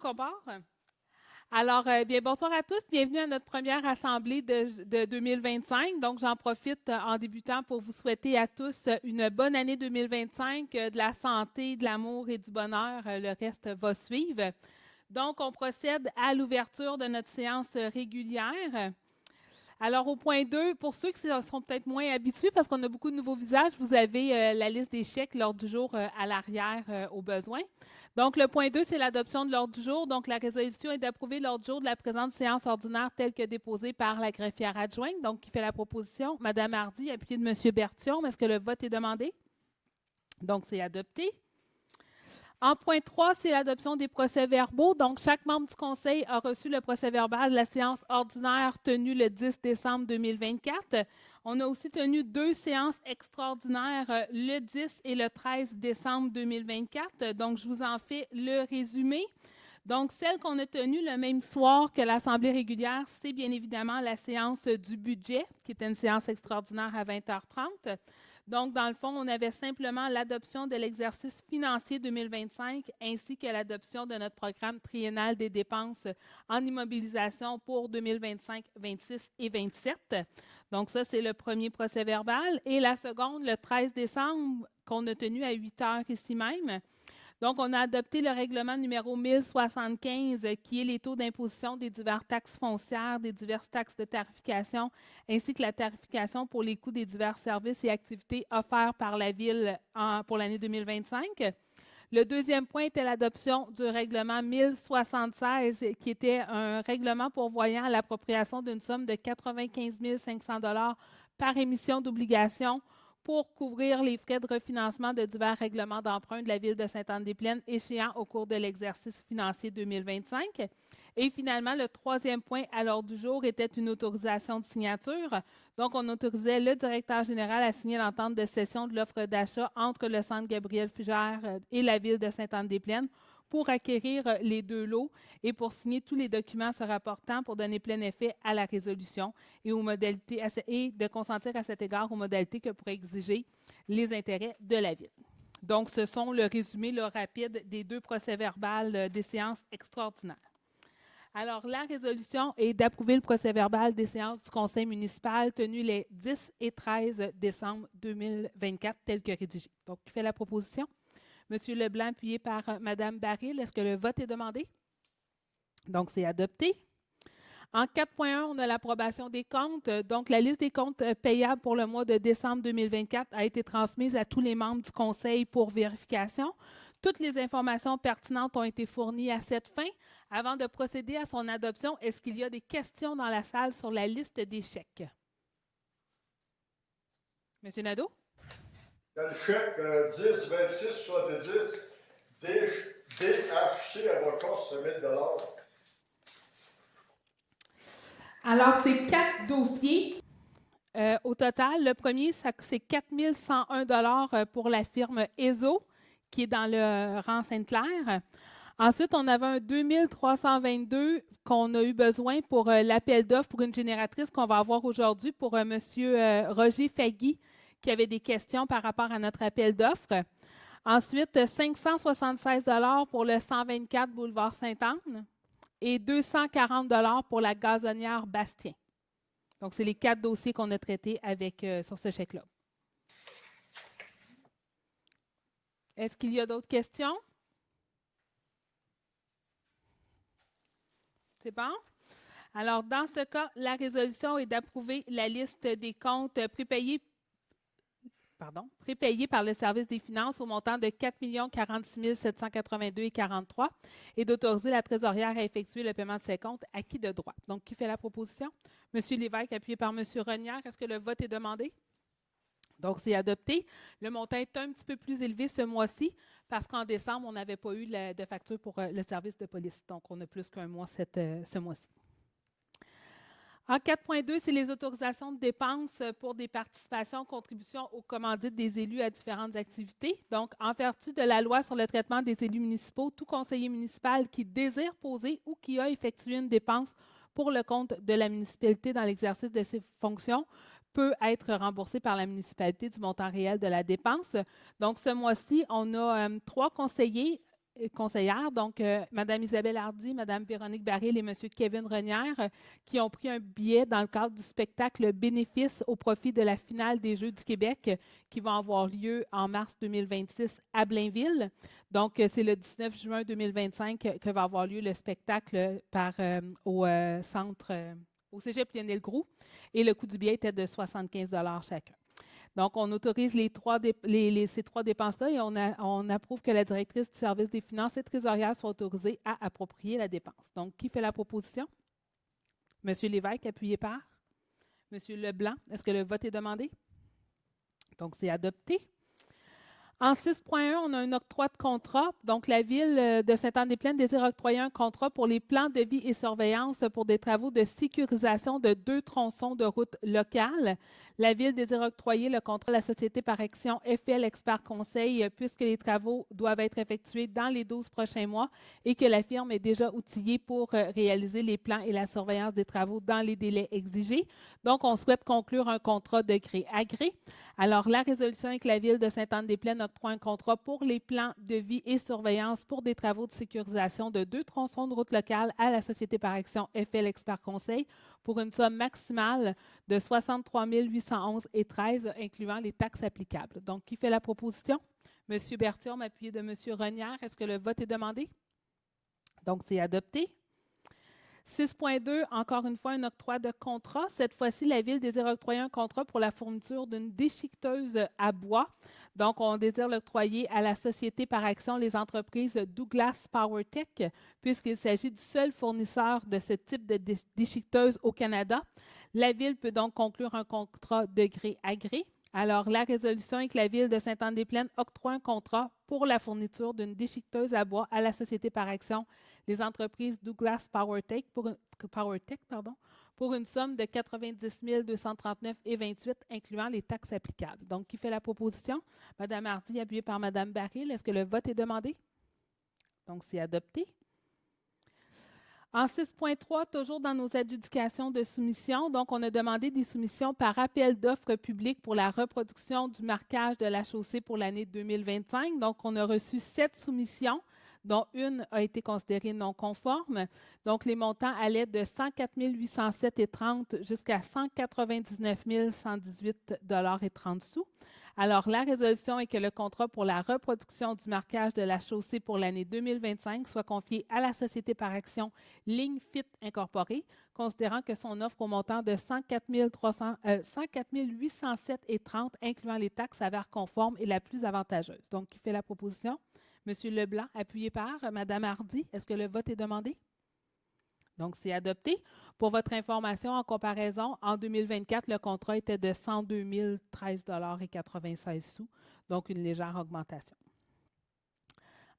Qu'on part? Alors, bien, bonsoir à tous. Bienvenue à notre première assemblée de 2025. Donc, j'en profite en débutant pour vous souhaiter à tous une bonne année 2025, de la santé, de l'amour et du bonheur. Le reste va suivre. Donc, on procède à l'ouverture de notre séance régulière. Alors, au point 2, pour ceux qui sont peut-être moins habitués, parce qu'on a beaucoup de nouveaux visages, vous avez la liste des chèques lors du jour à l'arrière au besoin. Donc, le point 2, c'est l'adoption de l'ordre du jour. Donc, la résolution est d'approuver l'ordre du jour de la présente séance ordinaire telle que déposée par la greffière adjointe, donc qui fait la proposition. Madame Hardy, appuyée de M. Berthiaume. Est-ce que le vote est demandé? Donc, c'est adopté. En point 3, c'est l'adoption des procès-verbaux. Donc, chaque membre du Conseil a reçu le procès-verbal de la séance ordinaire tenue le 10 décembre 2024. On a aussi tenu 2 séances extraordinaires le 10 et le 13 décembre 2024. Donc, je vous en fais le résumé. Donc, celle qu'on a tenue le même soir que l'Assemblée régulière, c'est bien évidemment la séance du budget, qui était une séance extraordinaire à 20h30. Donc, dans le fond, on avait simplement l'adoption de l'exercice financier 2025 ainsi que l'adoption de notre programme triennal des dépenses en immobilisation pour 2025, 26 et 27. Donc, ça, c'est le premier procès-verbal. Et la seconde, le 13 décembre, qu'on a tenu à 8 heures ici même. Donc, on a adopté le règlement numéro 1075, qui est les taux d'imposition des diverses taxes foncières, des diverses taxes de tarification, ainsi que la tarification pour les coûts des divers services et activités offerts par la Ville pour l'année 2025. Le deuxième point était l'adoption du règlement 1076, qui était un règlement pourvoyant à l'appropriation d'une somme de 95 500 par émission d'obligations pour couvrir les frais de refinancement de divers règlements d'emprunt de la Ville de Sainte-Anne-des-Plaines échéant au cours de l'exercice financier 2025. Et finalement, le troisième point à l'ordre du jour était une autorisation de signature. Donc, on autorisait le directeur général à signer l'entente de cession de l'offre d'achat entre le Centre Gabriel Fugère et la Ville de Sainte-Anne-des-Plaines pour acquérir les 2 lots et pour signer tous les documents se rapportant pour donner plein effet à la résolution et aux modalités et de consentir à cet égard aux modalités que pourraient exiger les intérêts de la Ville. Donc, ce sont le résumé rapide des 2 procès-verbaux des séances extraordinaires. Alors, la résolution est d'approuver le procès-verbal des séances du Conseil municipal tenues les 10 et 13 décembre 2024, tel que rédigé. Donc, qui fait la proposition? Monsieur Leblanc, appuyé par Mme Baril. Est-ce que le vote est demandé? Donc, c'est adopté. En 4.1, on a l'approbation des comptes. Donc, la liste des comptes payables pour le mois de décembre 2024 a été transmise à tous les membres du Conseil pour vérification. Toutes les informations pertinentes ont été fournies à cette fin. Avant de procéder à son adoption, est-ce qu'il y a des questions dans la salle sur la liste des chèques? Monsieur Nadeau? Dans le chèque 10, 26, 70, DHC Avocat, c'est 1 000 $. Alors, c'est 4 dossiers. Au total, le premier, c'est 4 101 pour la firme ESO, qui est dans le rang Sainte-Claire. Ensuite, on avait un 2 322 qu'on a eu besoin pour l'appel d'offres pour une génératrice qu'on va avoir aujourd'hui pour M. Roger Fagui, qui avait des questions par rapport à notre appel d'offres. Ensuite, 576 pour le 124 boulevard Sainte-Anne et 240 pour la gazonnière Bastien. Donc, c'est les 4 dossiers qu'on a traités sur ce chèque-là. Est-ce qu'il y a d'autres questions? C'est bon? Alors, dans ce cas, la résolution est d'approuver la liste des comptes prépayés par le service des finances au montant de 4 46 782,43 et d'autoriser la trésorière à effectuer le paiement de ces comptes acquis de droit. Donc, qui fait la proposition? M. Lévesque, appuyé par M. Renière. Est-ce que le vote est demandé? Donc, c'est adopté. Le montant est un petit peu plus élevé ce mois-ci parce qu'en décembre, on n'avait pas eu de facture pour le service de police. Donc, on a plus qu'un mois ce mois-ci. En 4.2, c'est les autorisations de dépenses pour des participations, contributions aux commandites des élus à différentes activités. Donc, en vertu de la loi sur le traitement des élus municipaux, tout conseiller municipal qui désire poser ou qui a effectué une dépense pour le compte de la municipalité dans l'exercice de ses fonctions peut être remboursé par la municipalité du montant réel de la dépense. Donc, ce mois-ci, on a 3 conseillers conseillères, donc Mme Isabelle Hardy, Mme Véronique Baril et M. Kevin Renière, qui ont pris un billet dans le cadre du spectacle Bénéfice au profit de la finale des Jeux du Québec qui va avoir lieu en mars 2026 à Blainville. Donc, c'est le 19 juin 2025 que va avoir lieu le spectacle au centre, au Cégep Lionel Groulx, et le coût du billet était de 75 $ chacun. Donc, on autorise ces trois dépenses-là et on approuve que la directrice du service des finances et trésorières soit autorisée à approprier la dépense. Donc, qui fait la proposition? M. Lévesque, appuyé par M. Leblanc. Est-ce que le vote est demandé? Donc, c'est adopté. En 6.1, on a un octroi de contrat. Donc, la Ville de Sainte-Anne-des-Plaines désire octroyer un contrat pour les plans de vie et surveillance pour des travaux de sécurisation de 2 tronçons de route locales. La Ville désire octroyer le contrat à la société par action FL Expert Conseil puisque les travaux doivent être effectués dans les 12 prochains mois et que la firme est déjà outillée pour réaliser les plans et la surveillance des travaux dans les délais exigés. Donc, on souhaite conclure un contrat de gré à gré. Alors, la résolution est que la Ville de Sainte-Anne-des-Plaines octroie un contrat pour les plans de vie et surveillance pour des travaux de sécurisation de 2 tronçons de route locale à la Société par action FL Expert Conseil pour une somme maximale de 63 811,13 $, incluant les taxes applicables. Donc, qui fait la proposition? M. Berthiaume, appuyé de M. Renière. Est-ce que le vote est demandé? Donc, c'est adopté. 6.2, encore une fois, un octroi de contrat. Cette fois-ci, la Ville désire octroyer un contrat pour la fourniture d'une déchiqueteuse à bois. Donc, on désire l'octroyer à la société par action les entreprises Douglas PowerTech, puisqu'il s'agit du seul fournisseur de ce type de déchiqueteuse au Canada. La Ville peut donc conclure un contrat de gré à gré. Alors, la résolution est que la Ville de Sainte-Anne-des-Plaines octroie un contrat pour la fourniture d'une déchiqueteuse à bois à la société par action les entreprises Douglas PowerTech pour une somme de 90 239,28 $, incluant les taxes applicables. Donc, qui fait la proposition? Mme Hardy, appuyée par Mme Baril. Est-ce que le vote est demandé? Donc, c'est adopté. En 6.3, toujours dans nos adjudications de soumission, donc on a demandé des soumissions par appel d'offres publiques pour la reproduction du marquage de la chaussée pour l'année 2025. Donc, on a reçu 7 soumissions, dont une a été considérée non conforme. Donc, les montants allaient de 104 807,30 $ jusqu'à 199 118,30 $. Alors, la résolution est que le contrat pour la reproduction du marquage de la chaussée pour l'année 2025 soit confié à la société par action Ligne Fit Incorporée, considérant que son offre au montant de 104 807,30 $, incluant les taxes, s'avère conforme et la plus avantageuse. Donc, qui fait la proposition? M. Leblanc, appuyé par Mme Hardy. Est-ce que le vote est demandé? Donc, c'est adopté. Pour votre information, en comparaison, en 2024, le contrat était de 102 013,96 $, donc une légère augmentation.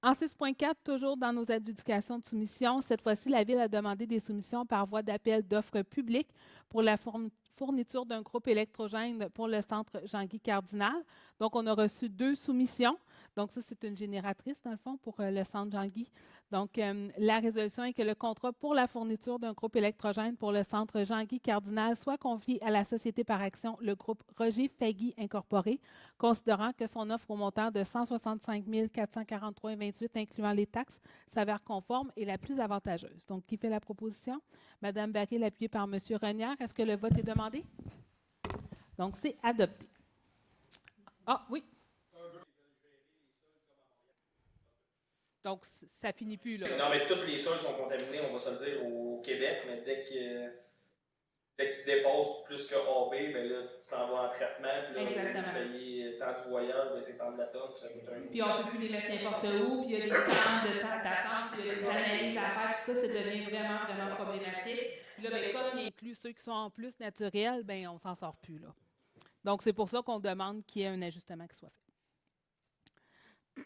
En 6.4, toujours dans nos adjudications de soumission, cette fois-ci, la Ville a demandé des soumissions par voie d'appel d'offres publiques pour la fourniture d'un groupe électrogène pour le centre Jean-Guy Cardinal. Donc, on a reçu 2 soumissions. Donc, ça, c'est une génératrice, dans le fond, pour le centre Jean-Guy. Donc, la résolution est que le contrat pour la fourniture d'un groupe électrogène pour le centre Jean-Guy Cardinal soit confié à la société par action, le groupe Roger Fagui Incorporé, considérant que son offre au montant de 165 443,28 $, incluant les taxes, s'avère conforme et la plus avantageuse. Donc, qui fait la proposition? Mme Baril, appuyée par M. Renière. Est-ce que le vote est demandé? Donc, c'est adopté. Ah, oui. Donc, ça finit plus, là. Non, mais tous les sols sont contaminés, on va se le dire, au Québec, mais dès que tu dépasses plus que AB, ben là, tu t'en vas en traitement, puis là, exactement. Tu payes tant de voyages, ben c'est tant de la tonne, puis ça coûte un... Puis on ne peut plus les mettre n'importe où, puis il y a des temps d'attente, puis il y a des analyses à faire, puis ça devient vraiment, vraiment problématique. Puis là, ben, comme il inclut ceux qui sont en plus naturels, ben on s'en sort plus, là. Donc, c'est pour ça qu'on demande qu'il y ait un ajustement qui soit fait.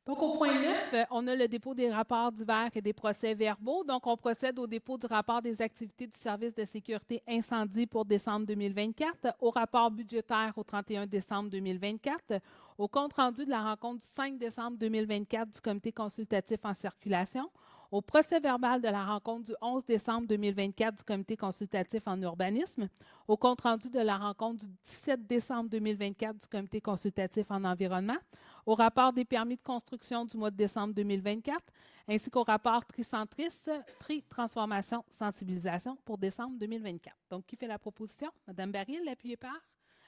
Donc, au point 9, on a le dépôt des rapports divers et des procès-verbaux. Donc, on procède au dépôt du rapport des activités du service de sécurité incendie pour décembre 2024, au rapport budgétaire au 31 décembre 2024, au compte-rendu de la rencontre du 5 décembre 2024 du comité consultatif en circulation, au procès-verbal de la rencontre du 11 décembre 2024 du Comité consultatif en urbanisme, au compte-rendu de la rencontre du 17 décembre 2024 du Comité consultatif en environnement, au rapport des permis de construction du mois de décembre 2024, ainsi qu'au rapport tricentris, tri-transformation, sensibilisation pour décembre 2024. Donc, qui fait la proposition? Mme Baril, appuyée par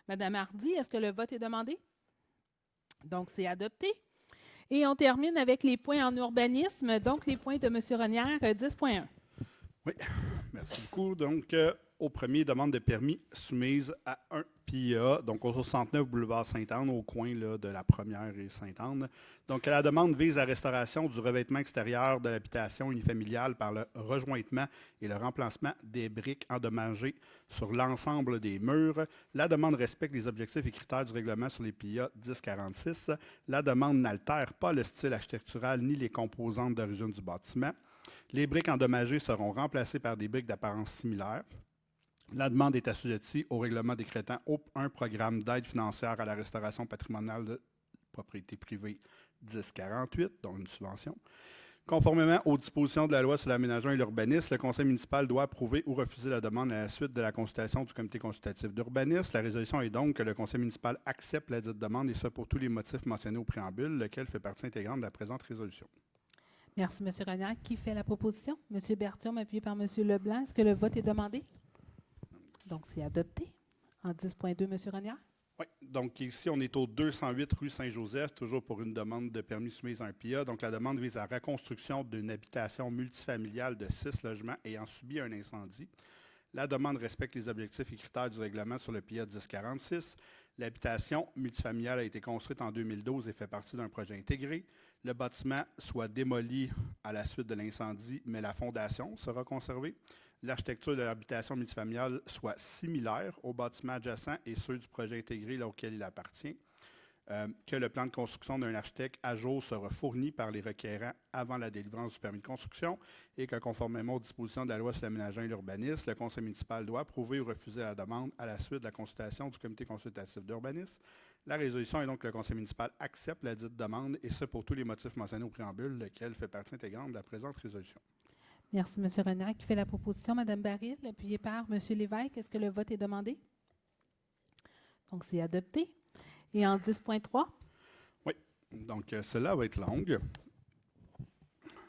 Mme Hardy. Est-ce que le vote est demandé? Donc, c'est adopté. Et on termine avec les points en urbanisme, donc les points de M. Renière, 10.1. Oui, merci beaucoup. Donc, au premier, demande de permis soumise à un PIA, donc au 69 boulevard Sainte-Anne, au coin là, de la Première et Sainte-Anne. Donc, la demande vise la restauration du revêtement extérieur de l'habitation unifamiliale par le rejointement et le remplacement des briques endommagées sur l'ensemble des murs. La demande respecte les objectifs et critères du règlement sur les PIA 1046. La demande n'altère pas le style architectural ni les composantes d'origine du bâtiment. Les briques endommagées seront remplacées par des briques d'apparence similaire. La demande est assujettie au règlement décrétant un programme d'aide financière à la restauration patrimoniale de propriété privée 1048, donc une subvention. Conformément aux dispositions de la loi sur l'aménagement et l'urbanisme, le conseil municipal doit approuver ou refuser la demande à la suite de la consultation du comité consultatif d'urbanisme. La résolution est donc que le conseil municipal accepte la dite demande, et ce pour tous les motifs mentionnés au préambule, lequel fait partie intégrante de la présente résolution. Merci, M. Renière. Qui fait la proposition? M. Berthiaume, appuyé par M. Leblanc. Est-ce que le vote est demandé? Donc, c'est adopté. En 10.2, M. Renière. Oui, donc ici, on est au 208 rue Saint-Joseph, toujours pour une demande de permis soumise à un PIA. Donc, la demande vise à la reconstruction d'une habitation multifamiliale de 6 logements ayant subi un incendie. La demande respecte les objectifs et critères du règlement sur le PIA 1046. L'habitation multifamiliale a été construite en 2012 et fait partie d'un projet intégré. Le bâtiment soit démoli à la suite de l'incendie, mais la fondation sera conservée. L'architecture de l'habitation multifamiliale soit similaire aux bâtiments adjacents et ceux du projet intégré auquel il appartient. Que le plan de construction d'un architecte à jour sera fourni par les requérants avant la délivrance du permis de construction et que, conformément aux dispositions de la loi sur l'aménagement et l'urbanisme, le conseil municipal doit approuver ou refuser la demande à la suite de la consultation du comité consultatif d'urbanisme. La résolution est donc que le conseil municipal accepte la dite demande, et ce pour tous les motifs mentionnés au préambule, lequel fait partie intégrante de la présente résolution. Merci, M. Renière. Qui fait la proposition? Mme Baril, appuyée par M. Lévesque. Est-ce que le vote est demandé? Donc, c'est adopté. Et en 10.3? Oui, donc celle-là va être longue.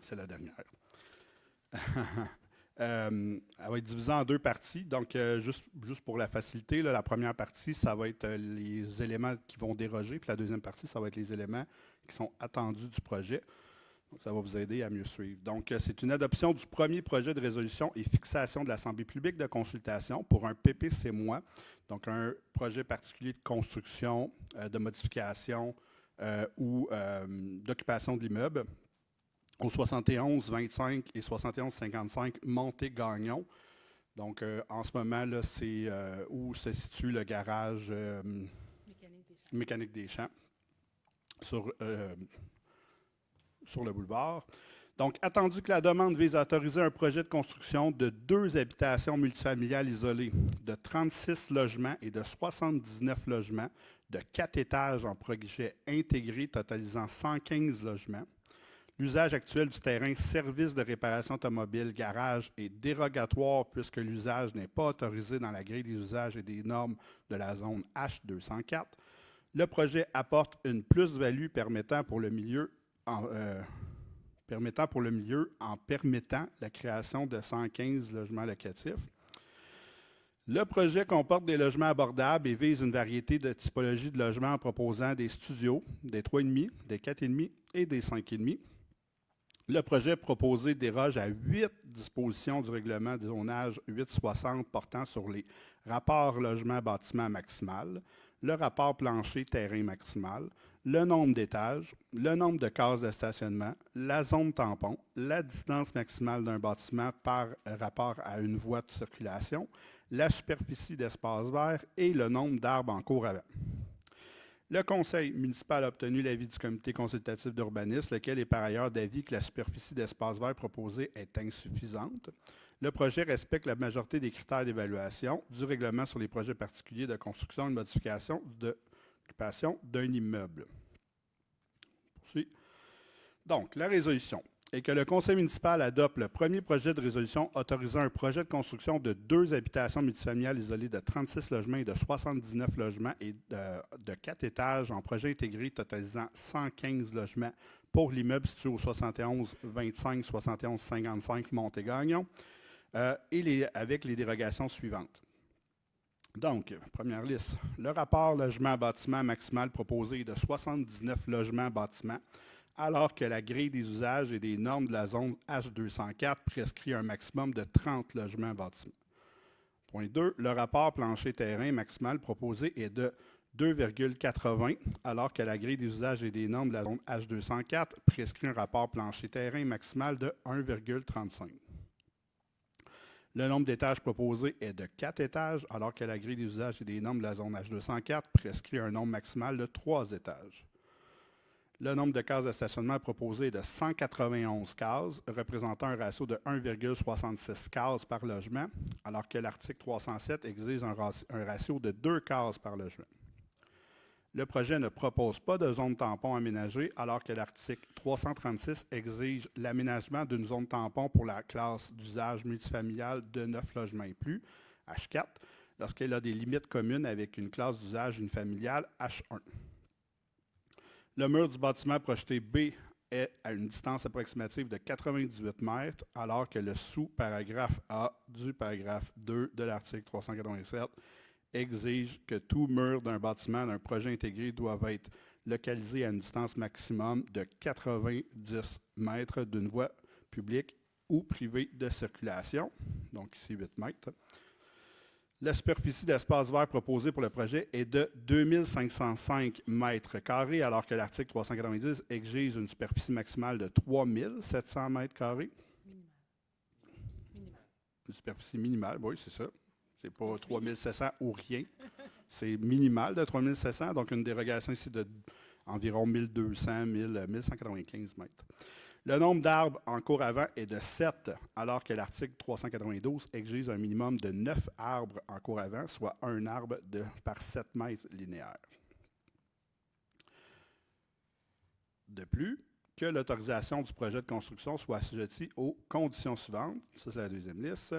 C'est la dernière. Elle va être divisée en 2 parties. Donc, juste pour la facilité, là, la première partie, ça va être les éléments qui vont déroger. Puis la deuxième partie, ça va être les éléments qui sont attendus du projet. Donc, ça va vous aider à mieux suivre. Donc, c'est une adoption du premier projet de résolution et fixation de l'Assemblée publique de consultation pour un PPC-MOI, donc un projet particulier de construction, de modification ou d'occupation de l'immeuble, au 71-25 et 71-55 Montée-Gagnon. Donc, en ce moment, là, c'est où se situe le garage Mécanique des Champs sur le boulevard. Donc, attendu que la demande vise à autoriser un projet de construction de 2 habitations multifamiliales isolées, de 36 logements et de 79 logements, de 4 étages en projet intégré totalisant 115 logements. L'usage actuel du terrain service de réparation automobile garage est dérogatoire puisque l'usage n'est pas autorisé dans la grille des usages et des normes de la zone H204. Le projet apporte une plus-value permettant pour le milieu en permettant la création de 115 logements locatifs. Le projet comporte des logements abordables et vise une variété de typologies de logements en proposant des studios, des 3,5, des 4,5 et des 5,5. Le projet proposé déroge à 8 dispositions du règlement du zonage 860 portant sur les rapports logement-bâtiment maximal, le rapport plancher-terrain maximal, le nombre d'étages, le nombre de cases de stationnement, la zone tampon, la distance maximale d'un bâtiment par rapport à une voie de circulation, la superficie d'espace vert et le nombre d'arbres en cours avant. Le conseil municipal a obtenu l'avis du comité consultatif d'urbanisme, lequel est par ailleurs d'avis que la superficie d'espace vert proposée est insuffisante. Le projet respecte la majorité des critères d'évaluation du règlement sur les projets particuliers de construction et de modification d'occupation d'un immeuble. Poursuis. Donc, la résolution. et que le conseil municipal adopte le premier projet de résolution autorisant un projet de construction de 2 habitations multifamiliales isolées de 36 logements et de 79 logements et de 4 étages en projet intégré totalisant 115 logements pour l'immeuble situé au 71 25 71 55 Montegagnon avec les dérogations suivantes. Donc, première liste, le rapport logement-bâtiment maximal proposé est de 79 logements-bâtiments, alors que la grille des usages et des normes de la zone H204 prescrit un maximum de 30 logements-bâtiments. Point 2, le rapport plancher-terrain maximal proposé est de 2,80, alors que la grille des usages et des normes de la zone H204 prescrit un rapport plancher-terrain maximal de 1,35. Le nombre d'étages proposé est de 4 étages, alors que la grille des usages et des normes de la zone H204 prescrit un nombre maximal de 3 étages. Le nombre de cases de stationnement proposé est de 191 cases, représentant un ratio de 1,66 cases par logement, alors que l'article 307 exige un ratio de 2 cases par logement. Le projet ne propose pas de zone tampon aménagée, alors que l'article 336 exige l'aménagement d'une zone tampon pour la classe d'usage multifamilial de 9 logements et plus, H4, lorsqu'elle a des limites communes avec une classe d'usage unifamiliale, H1. Le mur du bâtiment projeté B est à une distance approximative de 98 mètres, alors que le sous-paragraphe A du paragraphe 2 de l'article 387 exige que tout mur d'un bâtiment d'un projet intégré doivent être localisés à une distance maximum de 90 mètres d'une voie publique ou privée de circulation, donc ici 8 mètres. La superficie d'espace vert proposée pour le projet est de 2505 mètres carrés, alors que l'article 390 exige une superficie maximale de 3700 mètres carrés. Une superficie minimale, oui, c'est ça. C'est pas 3700 ou rien. C'est minimal de 3700, donc une dérogation ici d'environ 1200, 1195 mètres. Le nombre d'arbres en cours avant est de 7, alors que l'article 392 exige un minimum de 9 arbres en cours avant, soit un arbre par 7 mètres linéaires. De plus, que l'autorisation du projet de construction soit assujettie aux conditions suivantes. Ça, c'est la deuxième liste.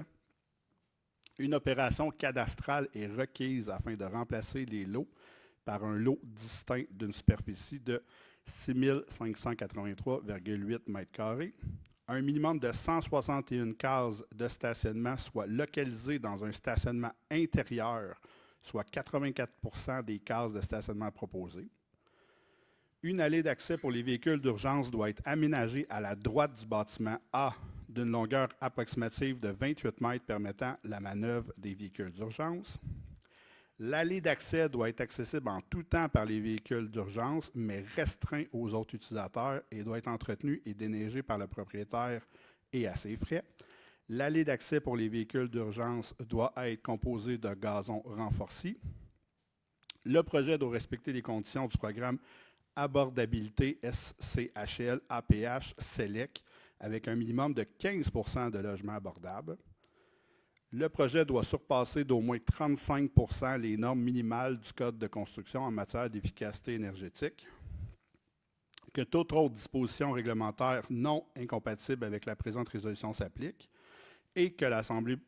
Une opération cadastrale est requise afin de remplacer les lots par un lot distinct d'une superficie de 6 583,8 m². Un minimum de 161 cases de stationnement soit localisées dans un stationnement intérieur, soit 84% des cases de stationnement proposées. Une allée d'accès pour les véhicules d'urgence doit être aménagée à la droite du bâtiment A d'une longueur approximative de 28 mètres permettant la manœuvre des véhicules d'urgence. L'allée d'accès doit être accessible en tout temps par les véhicules d'urgence, mais restreint aux autres utilisateurs et doit être entretenue et déneigée par le propriétaire et à ses frais. L'allée d'accès pour les véhicules d'urgence doit être composée de gazon renforcé. Le projet doit respecter les conditions du programme Abordabilité SCHL APH SELEC avec un minimum de 15 % de logements abordables. Le projet doit surpasser d'au moins 35 % les normes minimales du Code de construction en matière d'efficacité énergétique. Que toute autre disposition réglementaire non incompatible avec la présente résolution s'applique et que l'Assemblée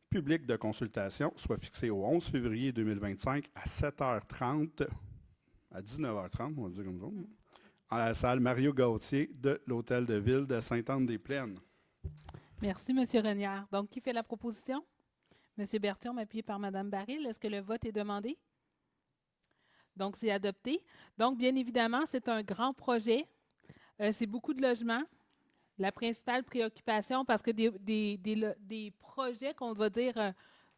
publique de consultation soit fixée au 11 février 2025 à 7h30, à 19h30, on va dire comme ça, en la salle Mario Gauthier de l'Hôtel de Ville de Sainte-Anne-des-Plaines. Merci, M. Renière. Donc, qui fait la proposition? M. Berthiaume, appuyé par Mme Baril. Est-ce que le vote est demandé? Donc, c'est adopté. Donc, bien évidemment, c'est un grand projet. C'est beaucoup de logements. La principale préoccupation, parce que des projets qu'on va dire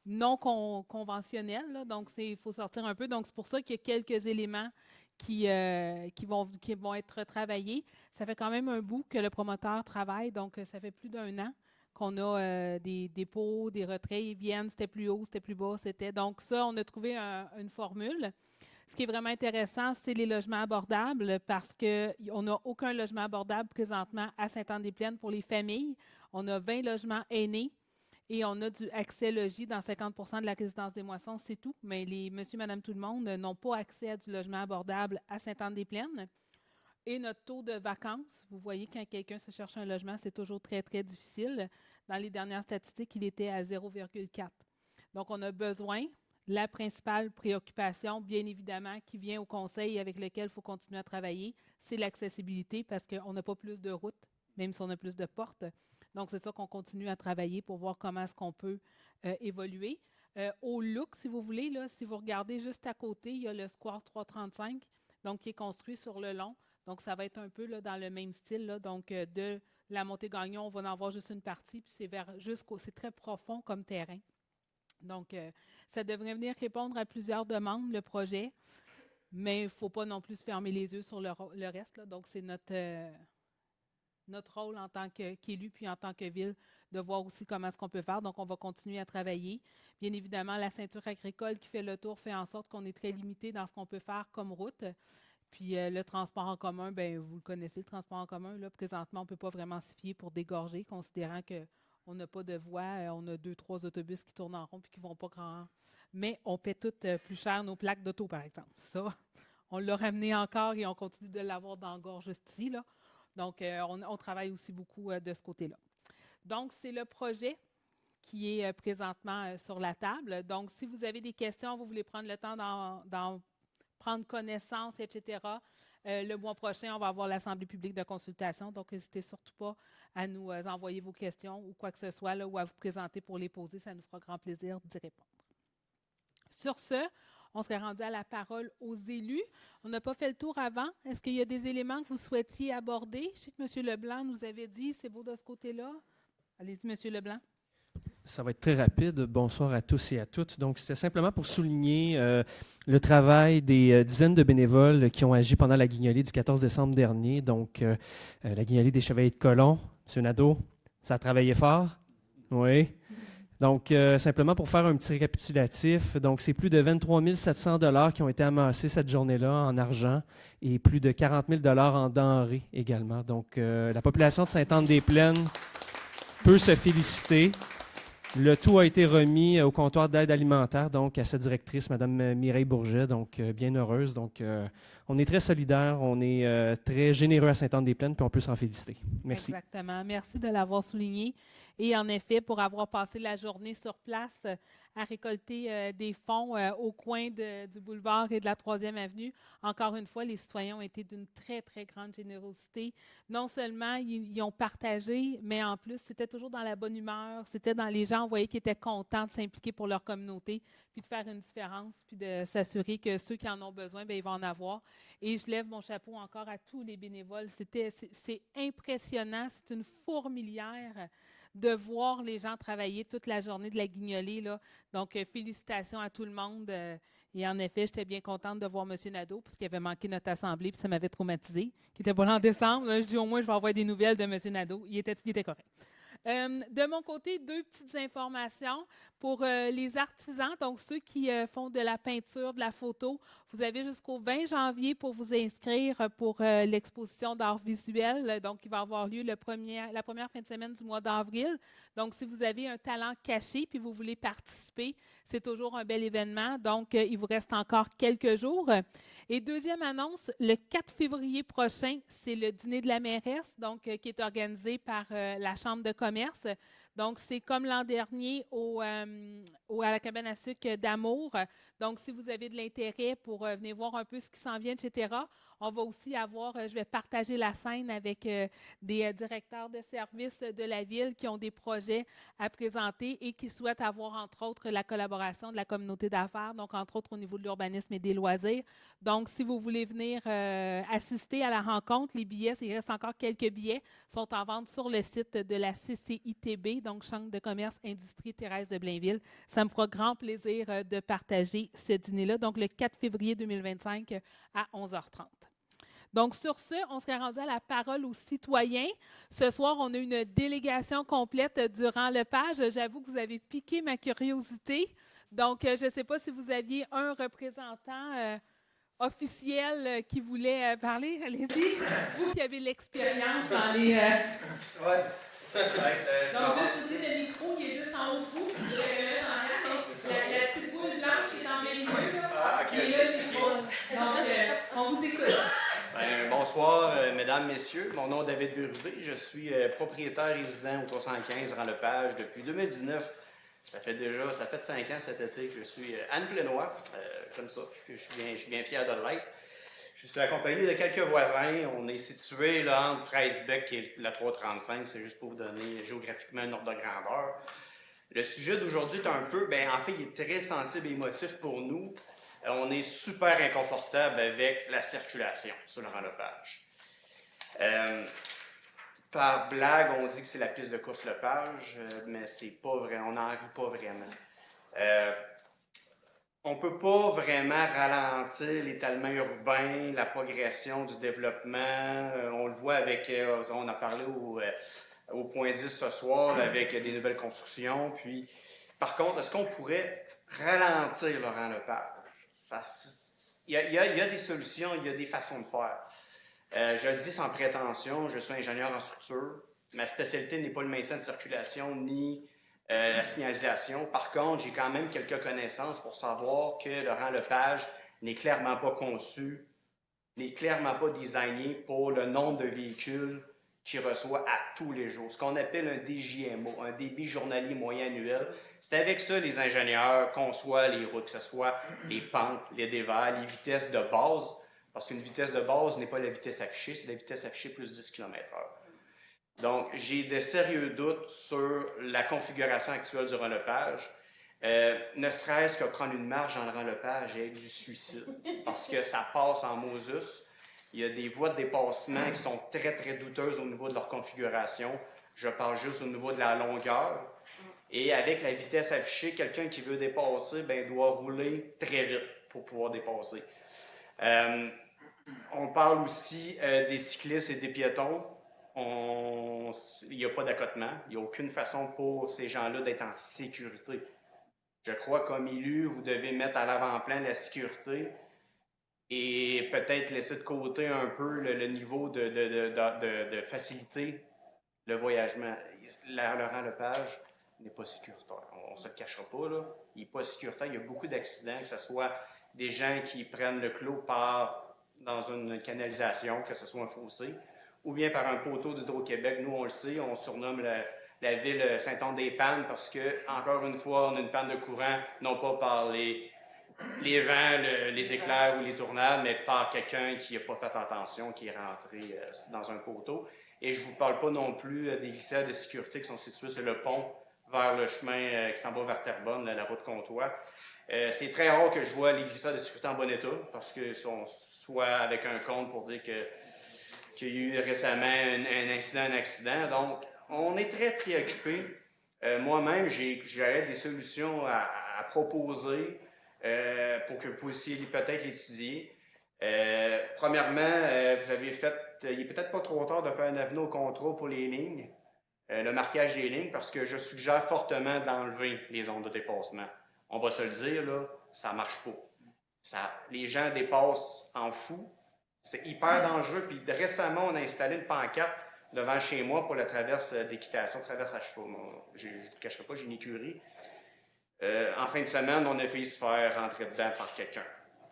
non conventionnels, là, donc il faut sortir un peu. Donc, c'est pour ça qu'il y a quelques éléments qui vont être travaillés. Ça fait quand même un bout que le promoteur travaille, donc ça fait plus d'1 an qu'on a des dépôts, des retraits, ils viennent, c'était plus haut, c'était plus bas, c'était. Donc ça, on a trouvé une formule. Ce qui est vraiment intéressant, c'est les logements abordables parce qu'on n'a aucun logement abordable présentement à Sainte-Anne-des-Plaines pour les familles. On a 20 logements aînés et on a du accès logis dans 50 % de la résidence des Moissons, c'est tout. Mais les monsieur, madame, tout le monde n'ont pas accès à du logement abordable à Sainte-Anne-des-Plaines. Et notre taux de vacances, vous voyez, quand quelqu'un se cherche un logement, c'est toujours très, très difficile. Dans les dernières statistiques, il était à 0,4. Donc, on a besoin, la principale préoccupation, bien évidemment, qui vient au conseil avec lequel il faut continuer à travailler, c'est l'accessibilité parce qu'on n'a pas plus de routes, même si on a plus de portes. Donc, c'est ça qu'on continue à travailler pour voir comment est-ce qu'on peut évoluer. Au look, si vous voulez, là, si vous regardez juste à côté, il y a le Square 335, donc qui est construit sur le long. Donc, ça va être un peu là, dans le même style. Là. Donc, de la Montée-Gagnon, on va en avoir juste une partie, puis c'est très profond comme terrain. Donc, ça devrait venir répondre à plusieurs demandes, le projet, mais il ne faut pas non plus se fermer les yeux sur le reste. Là. Donc, c'est notre rôle en tant qu'élu puis en tant que ville de voir aussi comment est-ce qu'on peut faire. Donc, on va continuer à travailler. Bien évidemment, la ceinture agricole qui fait le tour fait en sorte qu'on est très limité dans ce qu'on peut faire comme route. Puis le transport en commun, bien, vous le connaissez, le transport en commun, là, présentement, on ne peut pas vraiment s'y fier pour dégorger, considérant qu'on n'a pas de voie, on a 2-3 autobus qui tournent en rond puis qui ne vont pas grand. Mais on paie toutes plus cher nos plaques d'auto, par exemple. Ça, on l'a ramené encore et on continue de l'avoir dans la gorge juste ici, là. Donc, on travaille aussi beaucoup de ce côté-là. Donc, c'est le projet qui est présentement sur la table. Donc, si vous avez des questions, vous voulez prendre le temps d'en prendre connaissance, etc., le mois prochain, on va avoir l'Assemblée publique de consultation. Donc, n'hésitez surtout pas à nous envoyer vos questions ou quoi que ce soit, là, ou à vous présenter pour les poser. Ça nous fera grand plaisir d'y répondre. Sur ce, on serait rendu à la parole aux élus. On n'a pas fait le tour avant. Est-ce qu'il y a des éléments que vous souhaitiez aborder? Je sais que M. Leblanc nous avait dit, c'est beau de ce côté-là. Allez-y, M. Leblanc. Ça va être très rapide. Bonsoir à tous et à toutes. Donc, c'était simplement pour souligner le travail des dizaines de bénévoles qui ont agi pendant la guignolée du 14 décembre dernier. Donc, la guignolée des Chevaliers de Colomb. M. Nadeau, ça a travaillé fort? Oui. Donc, simplement pour faire un petit récapitulatif, donc c'est plus de 23 700 $ qui ont été amassés cette journée-là en argent et plus de 40 000 $ en denrées également. Donc, la population de Sainte-Anne-des-Plaines peut se féliciter. Le tout a été remis au comptoir d'aide alimentaire, donc à sa directrice, Mme Mireille Bourget, donc bien heureuse. Donc, on est très solidaires, on est très généreux à Sainte-Anne-des-Plaines, puis on peut s'en féliciter. Merci. Exactement. Merci de l'avoir souligné. Et en effet, pour avoir passé la journée sur place à récolter des fonds au coin du boulevard et de la 3e avenue, encore une fois, les citoyens ont été d'une très, très grande générosité. Non seulement ils ont partagé, mais en plus, c'était toujours dans la bonne humeur. C'était dans les gens, on voyait, qui étaient contents de s'impliquer pour leur communauté, puis de faire une différence, puis de s'assurer que ceux qui en ont besoin, bien, ils vont en avoir. Et je lève mon chapeau encore à tous les bénévoles. C'est impressionnant, c'est une fourmilière de voir les gens travailler toute la journée de la guignolée, là. Donc, félicitations à tout le monde. Et en effet, j'étais bien contente de voir M. Nadeau, puisqu'il avait manqué notre assemblée, puis ça m'avait traumatisée. Qui était pas là en décembre. Là, je dis au moins, je vais envoyer des nouvelles de M. Nadeau. Il était correct. De mon côté, 2 petites informations pour les artisans, donc ceux qui font de la peinture, de la photo. Vous avez jusqu'au 20 janvier pour vous inscrire pour l'exposition d'art visuel, donc qui va avoir lieu la première fin de semaine du mois d'avril. Donc, si vous avez un talent caché puis vous voulez participer, c'est toujours un bel événement. Donc, il vous reste encore quelques jours. Et deuxième annonce, le 4 février prochain, c'est le dîner de la mairesse, donc qui est organisé par la Chambre de commerce. Donc, c'est comme l'an dernier à la cabane à sucre d'Amour. Donc, si vous avez de l'intérêt pour venir voir un peu ce qui s'en vient, etc., on va aussi avoir, je vais partager la scène avec des directeurs de services de la ville qui ont des projets à présenter et qui souhaitent avoir, entre autres, la collaboration de la communauté d'affaires, donc entre autres au niveau de l'urbanisme et des loisirs. Donc, si vous voulez venir assister à la rencontre, les billets, il reste encore quelques billets, sont en vente sur le site de la CCITB, donc Chambre de commerce Industrie Thérèse de Blainville. Ça me fera grand plaisir de partager ce dîner-là, donc le 4 février 2025 à 11h30. Donc, sur ce, on serait rendu à la parole aux citoyens. Ce soir, on a une délégation complète durant le page. J'avoue que vous avez piqué ma curiosité. Donc, je ne sais pas si vous aviez un représentant officiel qui voulait parler. Allez-y. Vous qui avez l'expérience dans les... Oui. Donc, là, je vous dis, le micro, il est juste en haut de vous. Vous allez le mettre en l'air. La petite boule blanche qui est en plein milieu. Ah, OK. Et là, donc, on vous écoute. Bonsoir. Mesdames, Messieurs, mon nom est David Bérubé. Je suis propriétaire résident au 315 Rang-Lepage depuis 2019. Ça fait 5 ans cet été que je suis Anne-Plénois. J'aime ça, je suis bien fier de l'être. Je suis accompagné de quelques voisins. On est situé là, entre Freisbeck et la 335. C'est juste pour vous donner géographiquement un ordre de grandeur. Le sujet d'aujourd'hui est un peu, en fait, il est très sensible et émotif pour nous. On est super inconfortable avec la circulation sur le Rang-Lepage. Par blague, on dit que c'est la piste de course Lepage, mais c'est pas vrai, on n'en rit pas vraiment. On ne peut pas vraiment ralentir l'étalement urbain, la progression du développement. On le voit avec, on a parlé au point 10 ce soir avec des nouvelles constructions. Puis, par contre, est-ce qu'on pourrait ralentir le Rang-Lepage? Il y a des solutions, il y a des façons de faire. Je le dis sans prétention, je suis ingénieur en structure. Ma spécialité n'est pas le maintien de circulation ni la signalisation. Par contre, j'ai quand même quelques connaissances pour savoir que le Rang-Lepage n'est clairement pas conçu, n'est clairement pas designé pour le nombre de véhicules qu'il reçoit à tous les jours. Ce qu'on appelle un DJMO, un débit journalier moyen annuel. C'est avec ça les ingénieurs conçoivent les routes, que ce soit les pentes, les dévers, les vitesses de base. Parce qu'une vitesse de base n'est pas la vitesse affichée, c'est la vitesse affichée plus 10 km/h. Donc, j'ai de sérieux doutes sur la configuration actuelle du Rang-Lepage. Ne serait-ce que prendre une marche dans le Rang-Lepage est du suicide. Parce que ça passe en Moses. Il y a des voies de dépassement qui sont très, très douteuses au niveau de leur configuration. Je parle juste au niveau de la longueur. Et avec la vitesse affichée, quelqu'un qui veut dépasser doit rouler très vite pour pouvoir dépasser. On parle aussi des cyclistes et des piétons. Il n'y a pas d'accotement. Il n'y a aucune façon pour ces gens-là d'être en sécurité. Je crois comme élu, vous devez mettre à l'avant-plan la sécurité et peut-être laisser de côté un peu le niveau de faciliter le voyagement. Le Rang-Lepage n'est pas sécuritaire. On ne se cachera pas, là. Il n'est pas sécuritaire. Il y a beaucoup d'accidents, que ce soit des gens qui prennent le clos dans une canalisation, que ce soit un fossé, ou bien par un poteau d'Hydro-Québec. Nous, on le sait, on surnomme la ville Saint-Anne-des-Pannes parce que, encore une fois, on a une panne de courant, non pas par les vents, les éclairs ou les tornades, mais par quelqu'un qui n'a pas fait attention, qui est rentré dans un poteau. Et je ne vous parle pas non plus des glissades de sécurité qui sont situées sur le pont vers le chemin qui s'en va vers Terrebonne, la route Comtois. C'est très rare que je vois les glissades de sécurité en bon état, parce que sont soit avec un compte pour dire qu'il y a eu récemment un accident. Donc, on est très préoccupés. Moi-même, j'aurais des solutions à proposer pour que vous puissiez peut-être l'étudier. Premièrement, vous avez fait, il n'est peut-être pas trop tard de faire un avenant au contrat pour les lignes, le marquage des lignes, parce que je suggère fortement d'enlever les zones de dépassement. On va se le dire, là, ça ne marche pas. Les gens dépassent en fou. C'est hyper dangereux. Puis récemment, on a installé une pancarte devant chez moi pour la traverse d'équitation, traverse à chevaux. Je ne vous cacherai pas, j'ai une écurie. En fin de semaine, on a failli se faire rentrer dedans par quelqu'un.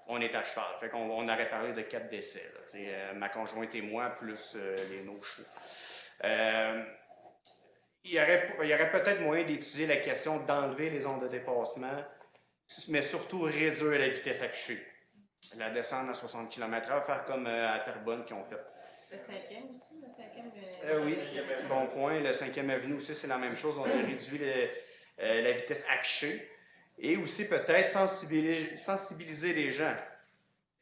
On est à cheval. Fait qu'on aurait parlé de 4 décès. Ma conjointe et moi, plus nos chevaux. Il y aurait peut-être moyen d'étudier la question d'enlever les zones de dépassement, mais surtout réduire la vitesse affichée. La descendre à 60 km/h, faire comme à Terrebonne qui ont fait. Le 5e aussi, le 5e... Oui, bon point. Le 5e avenue aussi, c'est la même chose. On a réduit la vitesse affichée. Et aussi peut-être sensibiliser les gens.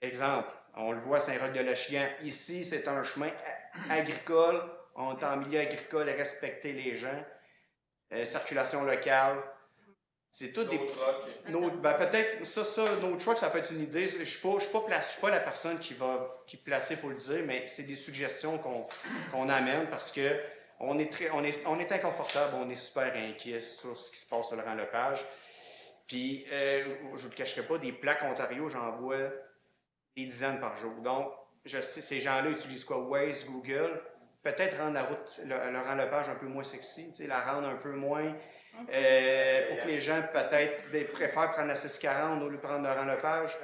Exemple, on le voit à Saint-Roch-de-Lachignan. Ici, c'est un chemin agricole. On est en milieu agricole, respecter les gens. Circulation locale. C'est tout des petits... peut-être, nos trucks, ça peut être une idée. Je ne suis pas la personne qui est placée pour le dire, mais c'est des suggestions qu'on amène parce que on est inconfortable, on est super inquiet sur ce qui se passe sur le Rang-Lepage. Puis, je ne vous cacherai pas, des plaques Ontario, j'en vois des dizaines par jour. Donc, je sais, ces gens-là utilisent quoi? Waze, Google. Peut-être rendre la route, le Rang-Lepage un peu moins sexy, la rendre un peu moins... pour que les gens, peut-être, préfèrent prendre la 640 au lieu de prendre le Rang-Lepage.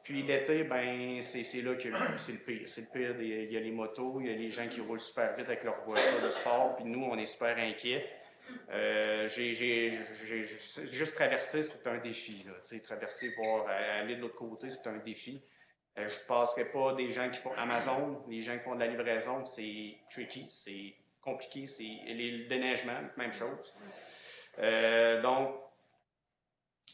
Puis l'été, ben c'est là que c'est le pire. C'est le pire. Il y a les motos, il y a les gens qui roulent super vite avec leur voiture de sport, puis nous, on est super inquiets. J'ai juste traversé, c'est un défi. Là. Traverser pour aller de l'autre côté, c'est un défi. Je ne passerai pas des gens qui font Amazon, les gens qui font de la livraison, c'est tricky, c'est compliqué, le déneigement, même chose. Donc,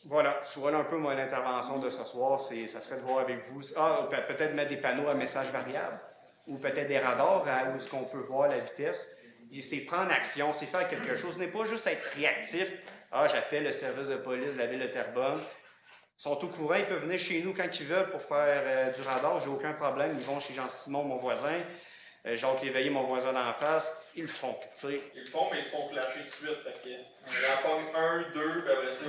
voilà un peu mon intervention de ce soir, ça serait de voir avec vous, peut-être mettre des panneaux à messages variables, ou peut-être des radars où est-ce qu'on peut voir la vitesse. C'est prendre action, c'est faire quelque chose. Ce n'est pas juste être réactif. J'appelle le service de police de la ville de Terrebonne. Ils sont au courant, ils peuvent venir chez nous quand ils veulent pour faire du radar. J'ai aucun problème. Ils vont chez Jean-Simon, mon voisin. Jacques Léveillé, mon voisin d'en face. Ils le font. T'sais. Ils le font, mais ils se font flasher tout de suite. Fait que, on en pogne 1, 2, puis après ça...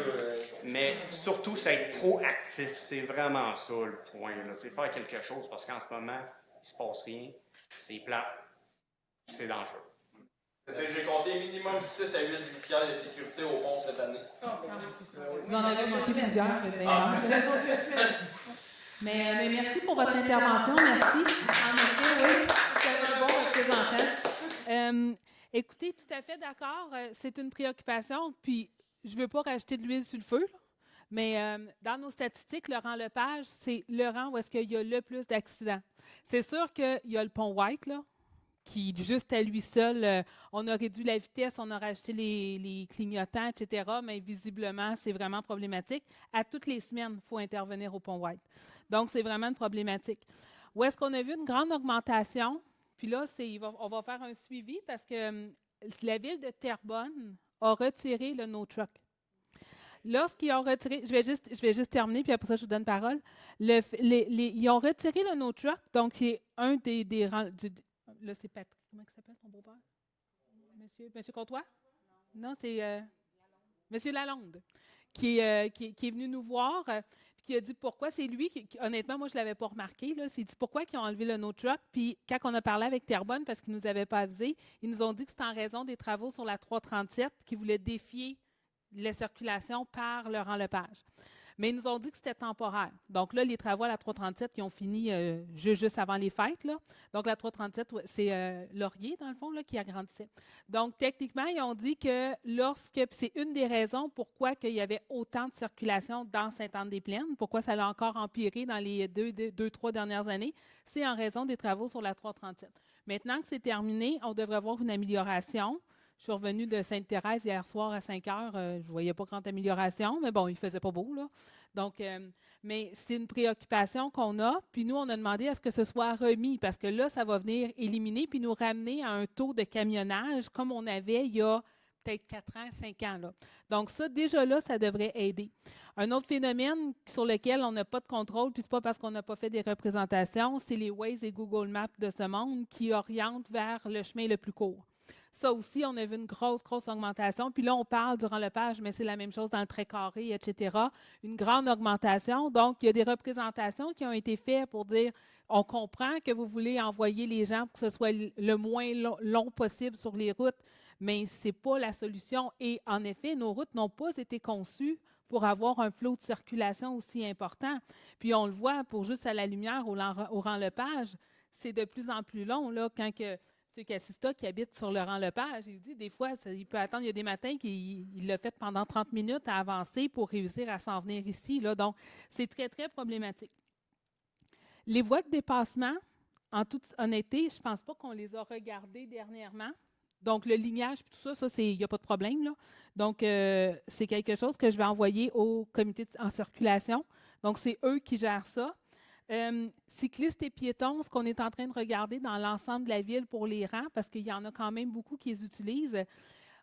Mais surtout, c'est être proactif. C'est vraiment ça le point. C'est faire quelque chose parce qu'en ce moment, il ne se passe rien. C'est plat. C'est dangereux. J'ai compté minimum 6 à 8 policiers de sécurité au pont cette année. Vous en avez manqué plusieurs. Mais merci pour votre intervention. Merci. En effet, oui, c'est un bon représentant. Écoutez, tout à fait d'accord. C'est une préoccupation. Puis, je ne veux pas rajouter de l'huile sur le feu, là, mais dans nos statistiques, le rang Lepage, c'est le rang où est-ce qu'il y a le plus d'accidents. C'est sûr qu'il y a le pont White, là, qui, juste à lui seul, on a réduit la vitesse, on a rajouté les clignotants, etc., mais visiblement, c'est vraiment problématique. À toutes les semaines, il faut intervenir au pont White. Donc, c'est vraiment une problématique. Où est-ce qu'on a vu une grande augmentation? Puis là, on va faire un suivi parce que la ville de Terrebonne a retiré le No Truck. Lorsqu'ils ont retiré, je vais juste terminer, puis après ça, je vous donne parole. Ils ont retiré le No Truck, donc c'est un des là, c'est Patrick. Comment il s'appelle, ton beau-père? Monsieur Comtois? Non, c'est Monsieur Lalonde, qui est venu nous voir, puis qui a dit pourquoi. C'est lui qui, honnêtement, moi, je ne l'avais pas remarqué. Là, c'est dit pourquoi ils ont enlevé le No Truck. Puis quand on a parlé avec Terrebonne, parce qu'ils ne nous avaient pas avisé, ils nous ont dit que c'était en raison des travaux sur la 337 qui voulaient défier la circulation par le rang Lepage. Mais ils nous ont dit que c'était temporaire. Donc là, les travaux à la 337 qui ont fini juste avant les fêtes. Là. Donc la 337, c'est Laurier, dans le fond, là, qui agrandissait. Donc techniquement, ils ont dit que c'est une des raisons pourquoi il y avait autant de circulation dans Sainte-Anne-des-Plaines, pourquoi ça l'a encore empiré dans les 2-3 dernières années, c'est en raison des travaux sur la 337. Maintenant que c'est terminé, on devrait avoir une amélioration. Je suis revenue de Sainte-Thérèse hier soir à 5 heures. Je ne voyais pas grande amélioration, mais bon, il ne faisait pas beau, là. Donc, mais c'est une préoccupation qu'on a. Puis nous, on a demandé à ce que ce soit remis parce que là, ça va venir éliminer puis nous ramener à un taux de camionnage comme on avait il y a peut-être 4 ans, 5 ans. Là. Donc ça, déjà là, ça devrait aider. Un autre phénomène sur lequel on n'a pas de contrôle, puis ce n'est pas parce qu'on n'a pas fait des représentations, c'est les Waze et Google Maps de ce monde qui orientent vers le chemin le plus court. Ça aussi, on a vu une grosse augmentation. Puis là, on parle durant le page, mais c'est la même chose dans le trait carré, etc. Une grande augmentation. Donc, il y a des représentations qui ont été faites pour dire, on comprend que vous voulez envoyer les gens pour que ce soit le moins long possible sur les routes, mais ce n'est pas la solution. Et en effet, nos routes n'ont pas été conçues pour avoir un flot de circulation aussi important. Puis on le voit, pour juste à la lumière au rang Lepage, c'est de plus en plus long, là, quand que M. Cassista, qui habite sur le rang Lepage, il dit des fois, il peut attendre. Il y a des matins qu'il l'a fait pendant 30 minutes à avancer pour réussir à s'en venir ici. Là. Donc, c'est très problématique. Les voies de dépassement, en toute honnêteté, je ne pense pas qu'on les a regardées dernièrement. Donc, le lignage, tout ça, il n'y a pas de problème. Là. Donc, c'est quelque chose que je vais envoyer au comité en circulation. Donc, c'est eux qui gèrent ça. Cyclistes et piétons, ce qu'on est en train de regarder dans l'ensemble de la ville pour les rangs, parce qu'il y en a quand même beaucoup qui les utilisent.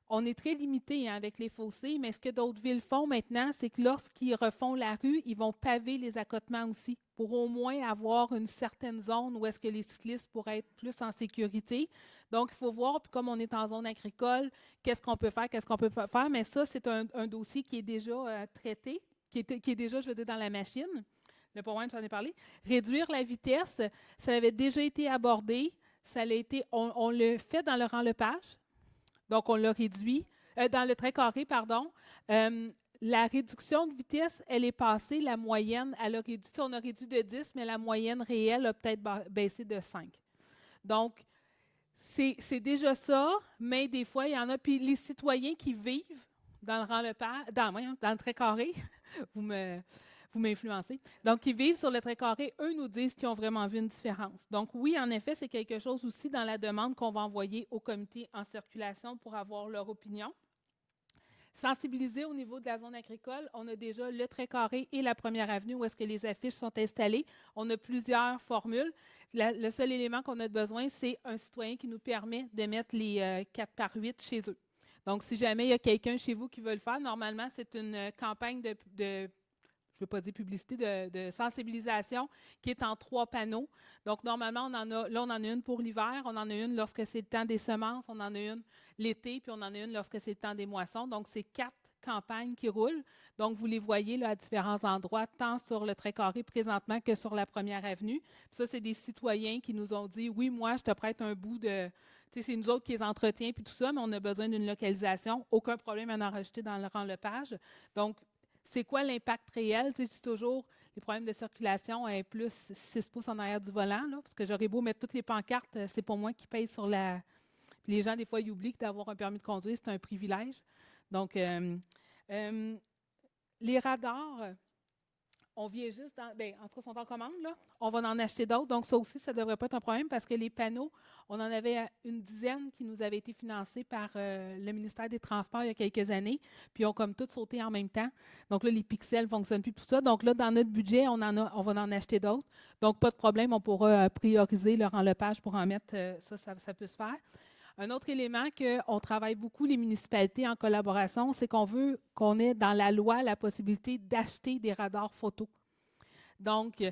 On est très limité avec les fossés, mais ce que d'autres villes font maintenant, c'est que lorsqu'ils refont la rue, ils vont paver les accotements aussi, pour au moins avoir une certaine zone où est-ce que les cyclistes pourraient être plus en sécurité. Donc, il faut voir, puis comme on est en zone agricole, qu'est-ce qu'on peut faire, mais ça, c'est un dossier qui est déjà traité, qui est déjà, je veux dire, dans la machine. Le point, j'en ai parlé. Réduire la vitesse, ça avait déjà été abordé. On le fait dans le rang Lepage. Donc, on l'a réduit. Dans le trait carré, pardon. la réduction de vitesse, elle est passée, la moyenne, elle a réduit, on a réduit de 10, mais la moyenne réelle a peut-être baissé de 5. Donc, c'est déjà ça, mais des fois, il y en a. Puis les citoyens qui vivent dans le rang-le-page, dans le trait carré, vous m'influencez. Donc, qui vivent sur le trait carré, eux nous disent qu'ils ont vraiment vu une différence. Donc, oui, en effet, c'est quelque chose aussi dans la demande qu'on va envoyer au comité en circulation pour avoir leur opinion. Sensibiliser au niveau de la zone agricole, on a déjà le trait carré et la première avenue où est-ce que les affiches sont installées. On a plusieurs formules. Le seul élément qu'on a besoin, c'est un citoyen qui nous permet de mettre les 4x8 chez eux. Donc, si jamais il y a quelqu'un chez vous qui veut le faire, normalement, c'est une campagne de je ne veux pas dire publicité, de sensibilisation qui est en 3 panneaux. Donc, normalement, on en a une pour l'hiver, on en a une lorsque c'est le temps des semences, on en a une l'été, puis on en a une lorsque c'est le temps des moissons. Donc, c'est 4 campagnes qui roulent. Donc, vous les voyez là, à différents endroits, tant sur le trait carré présentement que sur la première avenue. Puis ça, c'est des citoyens qui nous ont dit, oui, moi, je te prête un bout de... Tu sais, c'est nous autres qui les entretiens puis tout ça, mais on a besoin d'une localisation. Aucun problème à en rajouter dans le rang-le-page. Donc, c'est quoi l'impact réel? Tu sais, je dis toujours, les problèmes de circulation est plus 6 pouces en arrière du volant, là, parce que j'aurais beau mettre toutes les pancartes, c'est pas moi qui paye sur la... Puis les gens, des fois, ils oublient que d'avoir un permis de conduire, c'est un privilège. Donc, les radars, on vient juste dans... Bien, en tout cas, sont en commande, là. On va en acheter d'autres. Donc, ça aussi, ça ne devrait pas être un problème parce que les panneaux, on en avait une dizaine qui nous avaient été financés par le ministère des Transports il y a quelques années. Puis, ils ont comme tout sauté en même temps. Donc, là, les pixels ne fonctionnent plus, tout ça. Donc, là, dans notre budget, on va en acheter d'autres. Donc, pas de problème, on pourra prioriser le rang-le-page pour en mettre. Ça peut se faire. Un autre élément qu'on travaille beaucoup, les municipalités en collaboration, c'est qu'on veut qu'on ait dans la loi la possibilité d'acheter des radars photo. Donc,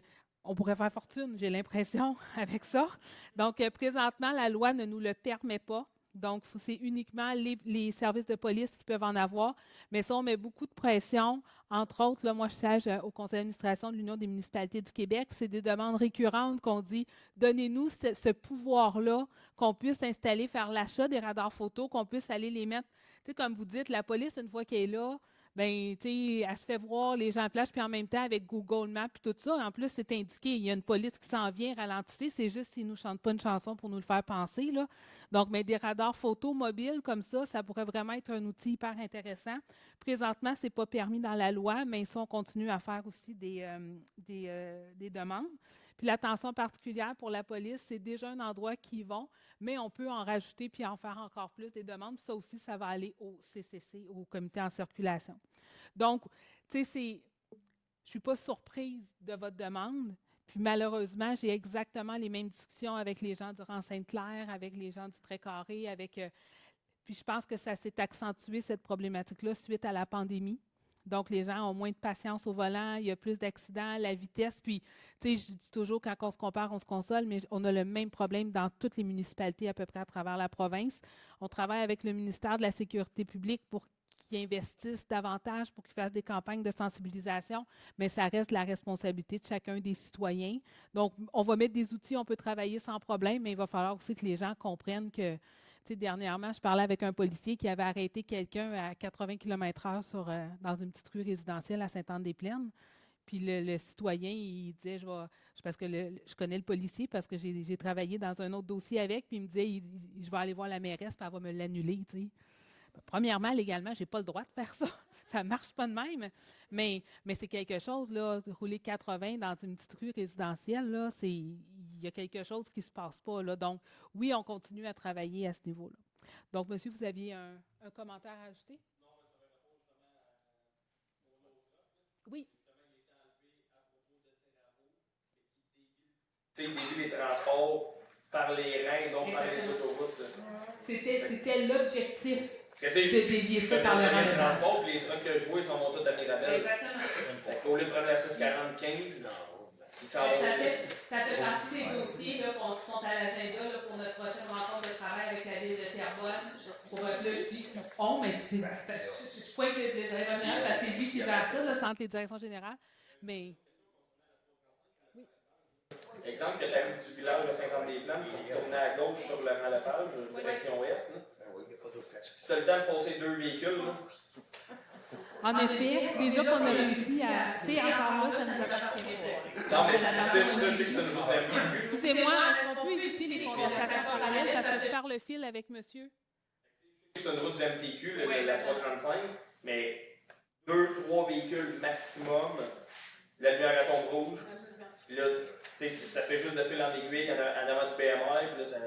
on pourrait faire fortune, j'ai l'impression, avec ça. Donc, présentement, la loi ne nous le permet pas. Donc, c'est uniquement les services de police qui peuvent en avoir. Mais ça, on met beaucoup de pression. Entre autres, là, moi, je siège au conseil d'administration de l'Union des municipalités du Québec. C'est des demandes récurrentes qu'on dit, donnez-nous ce pouvoir-là, qu'on puisse installer, faire l'achat des radars photos, qu'on puisse aller les mettre. Tu sais, comme vous dites, la police, une fois qu'elle est là, bien, tu sais, elle se fait voir, les gens flashent, puis en même temps, avec Google Maps et tout ça, en plus, c'est indiqué, il y a une police qui s'en vient, ralentissez, c'est juste s'ils ne nous chantent pas une chanson pour nous le faire penser, là. Donc, mais des radars photo mobiles comme ça pourrait vraiment être un outil hyper intéressant. Présentement, ce n'est pas permis dans la loi, mais ça, on continue à faire aussi des demandes. Puis l'attention particulière pour la police, c'est déjà un endroit qui y vont, mais on peut en rajouter puis en faire encore plus des demandes. Puis ça aussi, ça va aller au CCC, au comité en circulation. Donc, tu sais, je ne suis pas surprise de votre demande. Puis malheureusement, j'ai exactement les mêmes discussions avec les gens du rang Sainte-Claire, avec les gens du trait carré, puis je pense que ça s'est accentué, cette problématique-là, suite à la pandémie. Donc, les gens ont moins de patience au volant, il y a plus d'accidents, la vitesse. Puis, tu sais, je dis toujours, quand on se compare, on se console, mais on a le même problème dans toutes les municipalités à peu près à travers la province. On travaille avec le ministère de la Sécurité publique pour qu'ils investissent davantage, pour qu'ils fassent des campagnes de sensibilisation, mais ça reste la responsabilité de chacun des citoyens. Donc, on va mettre des outils, on peut travailler sans problème, mais il va falloir aussi que les gens comprennent que... Tu sais, dernièrement, je parlais avec un policier qui avait arrêté quelqu'un à 80 km/h dans une petite rue résidentielle à Sainte-Anne-des-Plaines. Puis le citoyen, il disait, parce que je connais le policier, parce que j'ai travaillé dans un autre dossier avec, puis il me disait, je vais aller voir la mairesse, puis elle va me l'annuler. Tu sais. Premièrement, légalement, je n'ai pas le droit de faire ça. Ça ne marche pas de même. Mais c'est quelque chose, là, rouler 80 dans une petite rue résidentielle, là, il y a quelque chose qui ne se passe pas. Là. Donc, oui, on continue à travailler à ce niveau-là. Donc, monsieur, vous aviez un commentaire à ajouter? Non, mais ça va justement oui. Tu sais, il débute les transports par les reins, donc par les autoroutes. C'était l'objectif. Parce que, tu sais, dévier ça par le de transport, puis les trucks que je vois, ils sont montés à Mirabel. Exactement. Au lieu de prendre la 645, ils s'en vont. Ça fait partie des dossiers là, qui sont à l'agenda là, pour notre prochaine rencontre de travail avec la ville de Terrebonne. Pour là, je dis mais je pointe les directeurs généraux parce que c'est lui qui gère ça, là, entre les directions générales. Mais. Oui. Exemple, que tu arrives du village de 50-des-Plaines pour tourner à gauche sur le rang-le-page, direction ouest. Là. Si tu as le temps de passer 2 véhicules, là, En effet, déjà qu'on a réussi à... Tu sais, encore là, ça nous appartient pas. Non, mais ça, je sais que c'est une route du MTQ. Excusez-moi, est-ce qu'on peut éviter les conversations parallèles parce que je perds le fil avec monsieur? C'est une route du MTQ, la 335, mais 2-3 véhicules maximum, la lumière à tombe rouge. Puis là, tu sais, ça fait juste de fil en aiguille en avant du BMR, puis là, ça...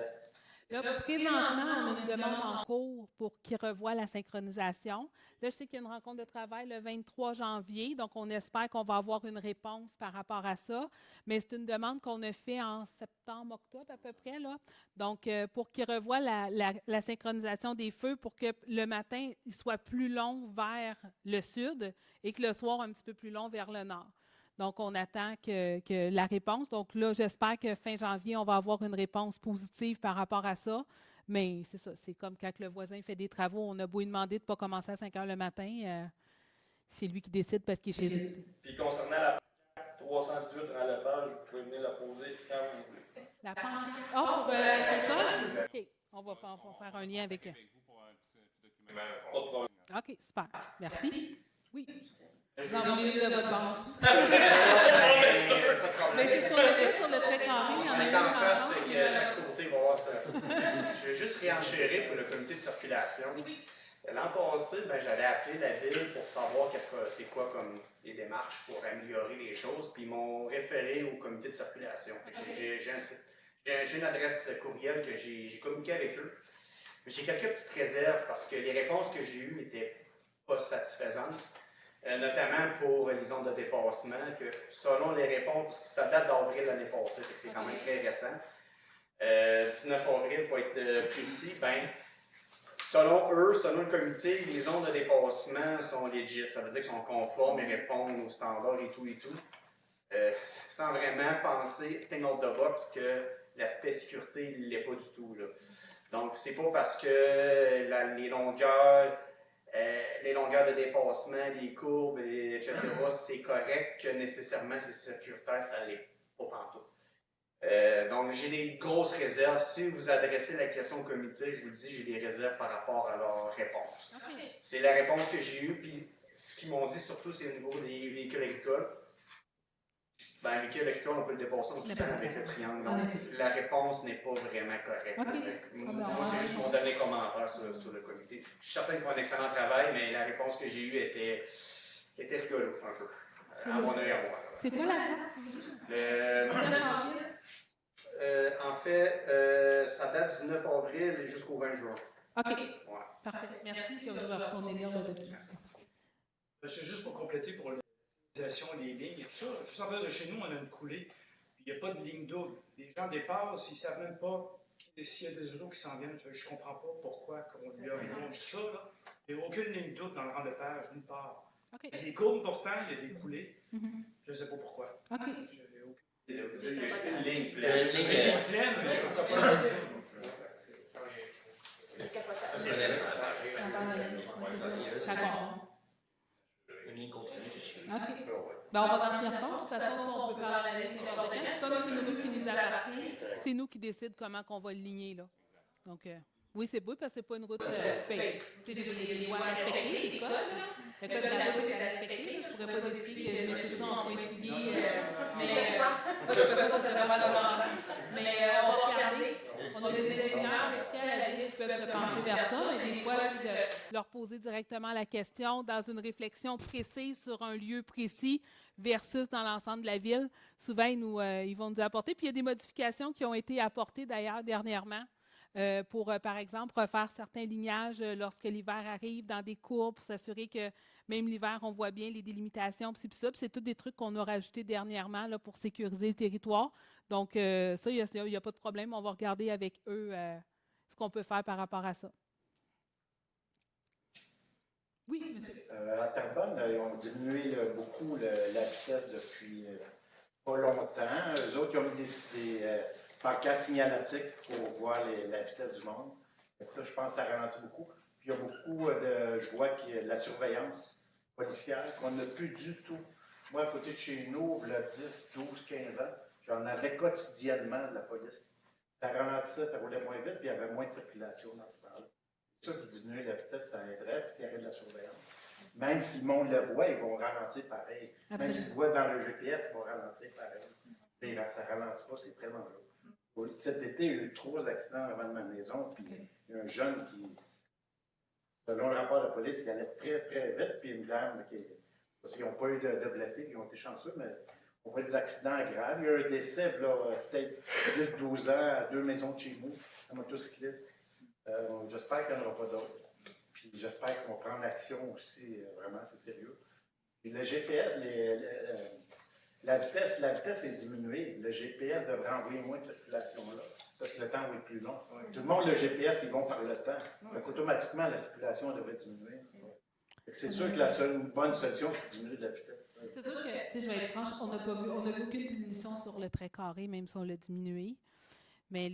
Là, présentement, on a une demande en cours pour qu'il revoie la synchronisation. Là, je sais qu'il y a une rencontre de travail le 23 janvier, donc on espère qu'on va avoir une réponse par rapport à ça. Mais c'est une demande qu'on a faite en septembre, octobre à peu près, là. Donc, pour qu'il revoie la synchronisation des feux pour que le matin, il soit plus long vers le sud et que le soir, un petit peu plus long vers le nord. Donc, on attend que la réponse. Donc là, j'espère que fin janvier, on va avoir une réponse positive par rapport à ça. Mais c'est ça, c'est comme quand le voisin fait des travaux, on a beau lui demander de ne pas commencer à 5 heures le matin, c'est lui qui décide parce qu'il est chez eux. Puis concernant la 318 dans le page, vous pouvez venir la poser quand vous voulez. La pancarte. Ah, pour l'école? OK. On va faire un lien avec... Pas de problème. OK, super. Merci. Oui. Vous en voulez de votre base. Mais c'est ce qu'on a fait sur le trait carré. On est en face, fait que chaque côté va voir ça. Je vais juste réenchérir pour le comité de circulation. L'an passé, j'avais appelé la ville pour savoir c'est quoi comme les démarches pour améliorer les choses, puis ils m'ont référé au comité de circulation. J'ai une adresse courriel que j'ai communiqué avec eux. J'ai quelques petites réserves parce que les réponses que j'ai eues n'étaient pas satisfaisantes. Notamment pour les zones de dépassement, que selon les réponses, parce que ça date d'avril l'année passée, fait que c'est quand même très récent. 19 avril, pour être précis, selon eux, selon le comité, les zones de dépassement sont legit. Ça veut dire qu'ils sont conformes et répondent aux standards et tout et tout. Sans vraiment penser, think out the box, que l'aspect sécurité ne l'est pas du tout, là. Donc, c'est pas parce que les longueurs de dépassement, les courbes, etc., c'est correct que nécessairement c'est sécuritaire, ça ne l'est pas pantoute. Donc, j'ai des grosses réserves. Si vous adressez la question au comité, je vous dis, j'ai des réserves par rapport à leur réponse. Okay. C'est la réponse que j'ai eue, puis ce qu'ils m'ont dit surtout, c'est au niveau des véhicules agricoles. Les véhicules agricoles, on peut le dépasser en tout temps avec le triangle. Donc, la réponse n'est pas vraiment correcte. Okay. Moi, c'est juste mon dernier commentaire sur le comité. Je suis certain qu'ils font un excellent travail, mais la réponse que j'ai eue était rigolo, un peu, à mon œil à moi. C'est quoi la date? En fait, ça date du 9 avril jusqu'au 20 juin. OK. Ouais. Parfait. Merci. Je vais retourner lire le document. C'est juste pour compléter pour l'organisation, les lignes et tout ça. Juste en face de chez nous, on a une coulée. Il n'y a pas de ligne double. Les gens dépassent, ils ne savent même pas s'il y a des autos qui s'en viennent. Je ne comprends pas pourquoi on lui a répondu ça. Là. Il n'y a aucune ligne double dans le rang de page, nulle part. Okay. Il y a des courbes pourtant, il y a des coulées. Je ne sais pas pourquoi. OK. Il y a une ligne pleine. Ça, c'est Une ligne continue dessus. OK. On va en tenir compte. De toute façon, on peut faire la ligne n'importe quand. Comme c'est nous qui nous appartient, c'est nous qui décidons comment on va le ligner. Là. Donc, oui, c'est beau parce que c'est pas une route payée. C'est des lois à respecter, des codes. Le code de la route est à respecter. Je ne pourrais pas décider que je mette ça en pointillé. Mais ça, c'est vraiment demandant. Mais on va regarder. On a des ingénieurs spéciaux à la ville qui peuvent se pencher vers ça, mais des fois, de leur poser directement la question dans une réflexion précise sur un lieu précis versus dans l'ensemble de la ville. Souvent, ils vont nous apporter. Puis, il y a des modifications qui ont été apportées d'ailleurs dernièrement. Pour, par exemple, refaire certains lignages lorsque l'hiver arrive dans des courbes pour s'assurer que même l'hiver, on voit bien les délimitations. Puis c'est tous des trucs qu'on a rajoutés dernièrement là, pour sécuriser le territoire. Donc, ça, il n'y a pas de problème. On va regarder avec eux ce qu'on peut faire par rapport à ça. Oui, monsieur. À Terrebonne, ils ont diminué beaucoup la vitesse depuis pas longtemps. Eux autres, ils ont mis des pancartes signalatiques pour voir la vitesse du monde. Ça, je pense que ça ralentit beaucoup. Puis il y a beaucoup je vois qu'il y a de la surveillance policière qu'on n'a plus du tout. Moi, à côté de chez nous, il y a 10, 12, 15 ans, j'en avais quotidiennement de la police. Ça ralentissait, ça roulait moins vite, puis il y avait moins de circulation dans ce temps-là. Ça, qui diminuer la vitesse, ça aiderait, puis s'il y avait de la surveillance. même si le monde le voit, ils vont ralentir pareil. Même Absolument. s'ils le voient dans le GPS, ils vont ralentir pareil. Mais ça ne ralentit pas, c'est tellement lourd. Cet été, il y a eu 3 accidents avant de ma maison, puis il y a un jeune qui, selon le rapport de police, il allait très, très vite, puis une dame parce qu'ils n'ont pas eu de blessés, ils ont été chanceux, mais on voit des accidents graves. Il y a eu un décès, là, peut-être 10-12 ans, à 2 maisons de chez nous, un motocycliste. J'espère qu'il n'y en aura pas d'autres. Puis j'espère qu'ils vont prendre action aussi, vraiment, c'est sérieux. Puis le GPS, la vitesse est diminuée. Le GPS devrait envoyer moins de circulation là, parce que le temps va être plus long. Tout le monde, le GPS, ils vont par le temps. Donc automatiquement, la circulation devrait diminuer. C'est sûr que la seule bonne solution, c'est de diminuer de la vitesse. C'est sûr que, tu sais, je vais être franche, on n'a vu aucune diminution sur le trait carré, même si on l'a diminué. Mais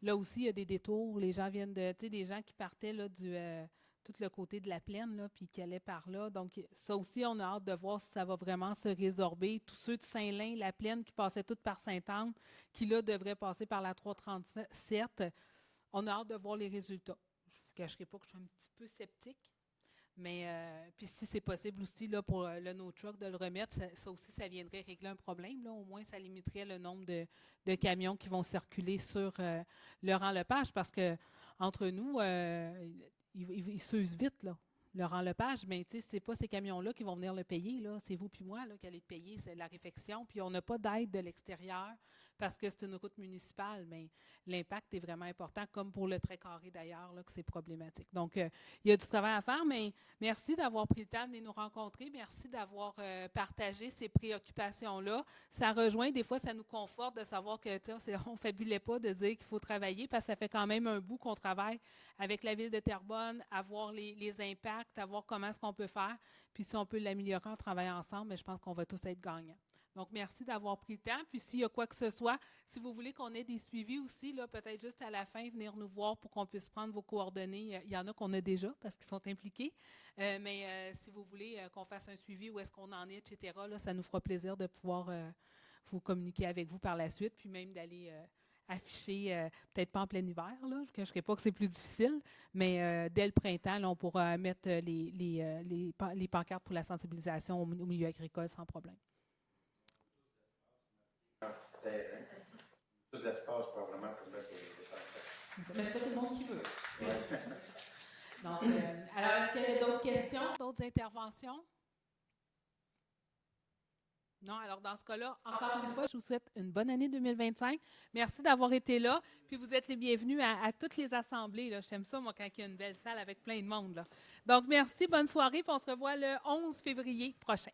là aussi, il y a des détours. Les gens viennent de, tu sais, des gens qui partaient là, tout le côté de la plaine, là, puis qui allaient par là. Donc, ça aussi, on a hâte de voir si ça va vraiment se résorber. Tous ceux de Saint-Lin, la plaine, qui passaient toutes par Sainte-Anne, qui là devraient passer par la 337, on a hâte de voir les résultats. Je ne vous cacherai pas que je suis un petit peu sceptique. Mais puis si c'est possible aussi là, pour le no truck de le remettre, ça aussi, ça viendrait régler un problème. Là. Au moins, ça limiterait le nombre de camions qui vont circuler sur Laurent Lepage parce que entre nous, ils s'usent vite, là. Laurent Lepage, mais tu sais, c'est pas ces camions-là qui vont venir le payer, là. C'est vous puis moi là, qui allez le payer, c'est la réfection. Puis on n'a pas d'aide de l'extérieur parce que c'est une route municipale, mais l'impact est vraiment important, comme pour le trait carré d'ailleurs, là, que c'est problématique. Donc, il y a du travail à faire, mais merci d'avoir pris le temps de nous rencontrer. Merci d'avoir partagé ces préoccupations-là. Ça rejoint, des fois, ça nous conforte de savoir que, tu sais, on ne fabulait pas de dire qu'il faut travailler parce que ça fait quand même un bout qu'on travaille avec la Ville de Terrebonne, à voir les impacts, à voir comment est-ce qu'on peut faire. Puis si on peut l'améliorer en travaillant ensemble, mais je pense qu'on va tous être gagnants. Donc, merci d'avoir pris le temps. Puis, s'il y a quoi que ce soit, si vous voulez qu'on ait des suivis aussi, là, peut-être juste à la fin, venir nous voir pour qu'on puisse prendre vos coordonnées. Il y en a qu'on a déjà parce qu'ils sont impliqués. Mais si vous voulez qu'on fasse un suivi, où est-ce qu'on en est, etc., là, ça nous fera plaisir de pouvoir vous communiquer avec vous par la suite, puis même d'aller afficher, peut-être pas en plein hiver, là, je ne cacherai pas que c'est plus difficile, mais dès le printemps, là, on pourra mettre les pancartes pour la sensibilisation au milieu agricole sans problème. Terrain. Plus d'espace, probablement, pour mettre des pancartes. Mais c'est pas tout le monde qui veut. Donc, alors, est-ce qu'il y avait d'autres questions, d'autres interventions? Non, alors dans ce cas-là, encore une fois, je vous souhaite une bonne année 2025. Merci d'avoir été là. Puis vous êtes les bienvenus à toutes les assemblées. Là. J'aime ça, moi, quand il y a une belle salle avec plein de monde. Là. Donc, merci, bonne soirée. Puis on se revoit le 11 février prochain.